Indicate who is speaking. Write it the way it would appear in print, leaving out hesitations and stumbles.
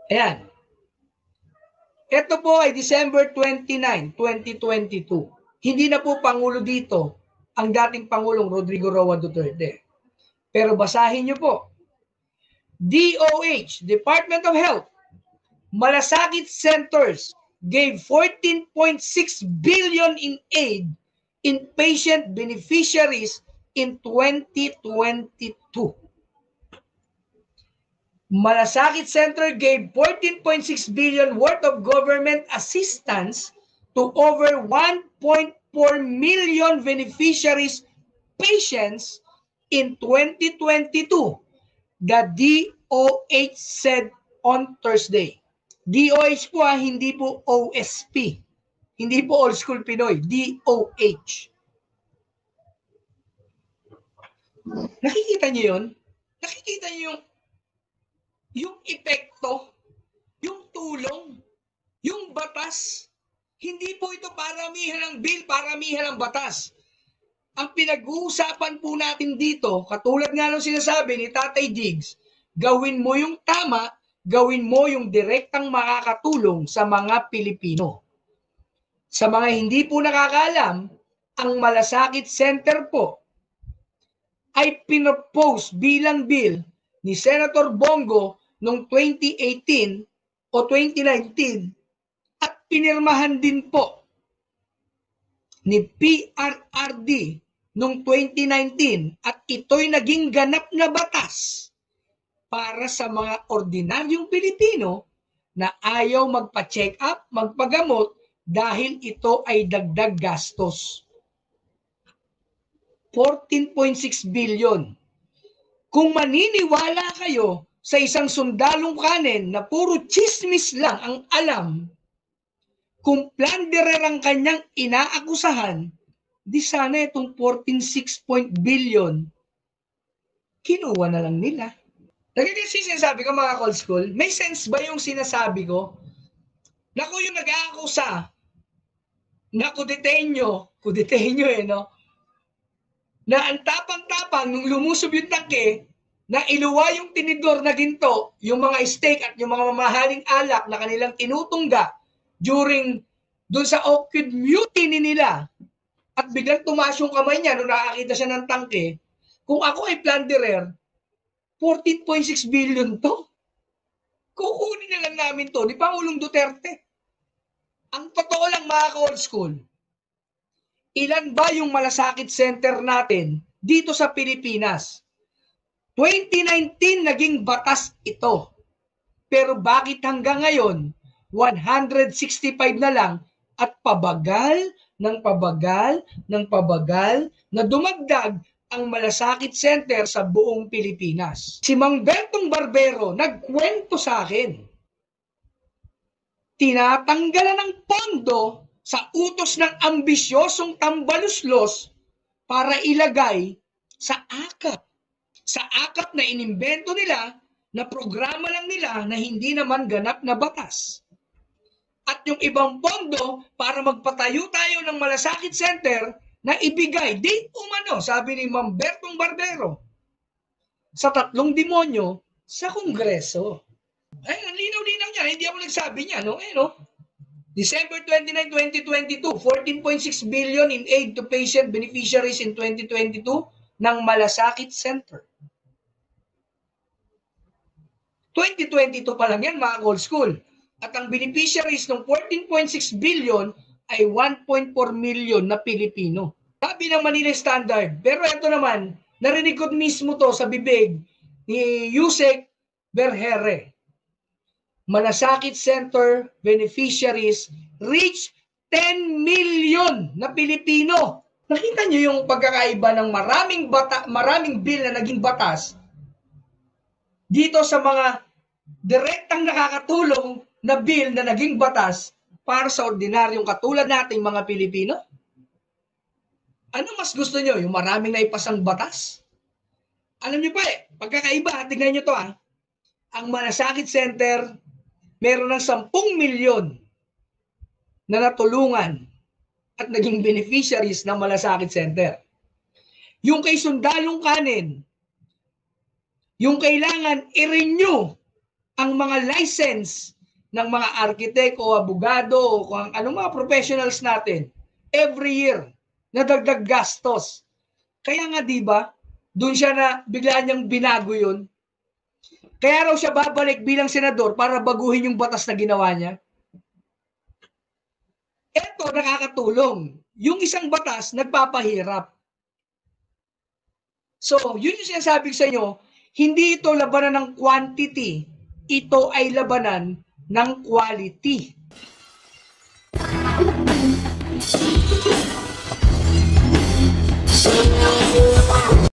Speaker 1: Ayan. Ito po ay December 29, 2022. Hindi na po Pangulo dito ang dating Pangulong Rodrigo Roa Duterte. Pero basahin niyo po. DOH, Department of Health, Malasakit Centers gave 14.6 billion in aid in patient beneficiaries in 2022. Malasakit Center gave 14.6 billion worth of government assistance to over 1.4 million beneficiaries patients in 2022, the DOH said on Thursday. DOH po hindi po OSP. Hindi po Old School Pinoy, DOH. Nakikita niyo yun? Nakikita niyo yung epekto, yung tulong, yung batas. Hindi po ito paramihan ng bill, paramihan ng batas. Ang pinag-uusapan po natin dito, katulad nga ng sinasabi ni Tatay Diggs, gawin mo yung tama, gawin mo yung direktang makakatulong sa mga Pilipino. Sa mga hindi po nakakaalam, ang Malasakit Center po ay pinopose bilang bill ni Senator Bongo noong 2018 o 2019 at pinirmahan din po ni PRRD noong 2019 at ito'y naging ganap na batas para sa mga ordinaryong Pilipino na ayaw magpa-check up, magpagamot dahil ito ay dagdag gastos. 14.6 billion. Kung maniniwala kayo sa isang sundalong kanin na puro chismis lang ang alam, kung plunderer ang kanyang inaakusahan, di sana itong 14.6 billion, kinuha na lang nila. Nagiging sinasabi ko mga cold school, may sense ba yung sinasabi ko? Naku yung nag-aakusa, na kudetenyo no? Na ang tapang-tapang nung lumusob yung tangke, na iluwa yung tinidor na ginto, yung mga steak at yung mga mamahaling alak na kanilang tinutungga during doon sa Oakwood mutiny nila at biglang tumaas yung kamay niya nung nakakita siya ng tangke, kung ako ay plunderer, 14.6 billion to. Kukunin na lang namin to ni Pangulong Duterte. Ang totoo lang mga ka-old school, ilan ba yung Malasakit Center natin dito sa Pilipinas? 2019 naging batas ito. Pero bakit hanggang ngayon, 165 na lang at pabagal na dumagdag ang Malasakit Center sa buong Pilipinas. Si Mang Bertong Barbero nagkwento sa akin. Tinatanggalan ng pondo sa utos ng ambisyosong tambaluslos para ilagay sa AKAP. Sa AKAP na inimbento nila, na programa lang nila na hindi naman ganap na batas. At yung ibang pondo para magpatayo tayo ng Malasakit Center na ibigay, di umano, sabi ni Mang Bertong Barbero, sa 3 demonyo sa Kongreso. Ay, ang linaw-linaw niya, hindi ako nagsabi niya, no? December 29, 2022, 14.6 billion in aid to patient beneficiaries in 2022 ng Malasakit Center. 2022 pa lang yan, mga old school. At ang beneficiaries ng 14.6 billion ay 1.4 million na Pilipino. Sabi ng Manila Standard. Pero ito naman, narinig ko mismo to sa bibig ni Yusek Berhere. Malasakit Center beneficiaries reach 10 million na Pilipino. Nakita niyo yung pagkakaiba ng maraming bill na naging batas dito sa mga direktang nakakatulong na bill na naging batas para sa ordinaryong katulad nating mga Pilipino? Ano mas gusto nyo? Yung maraming naipasang batas? Alam nyo pa pagkakaiba, tingnan nyo to Ang Malasakit Center, meron ng 10 milyon na natulungan at naging beneficiaries ng Malasakit Center. Yung kay Sundalong Kanin, yung kailangan i-renew ang mga license ng mga architect o abogado o kung anong mga professionals natin every year na dagdag gastos. Kaya nga 'di ba? Doon siya na bigla niyang binago 'yun. Kaya raw siya babalik bilang senador para baguhin yung batas na ginawa niya. Ito nakakatulong. Yung isang batas nagpapahirap. So, yun yung sinasabi sa inyo, hindi ito labanan ng quantity, ito ay labanan ng quality.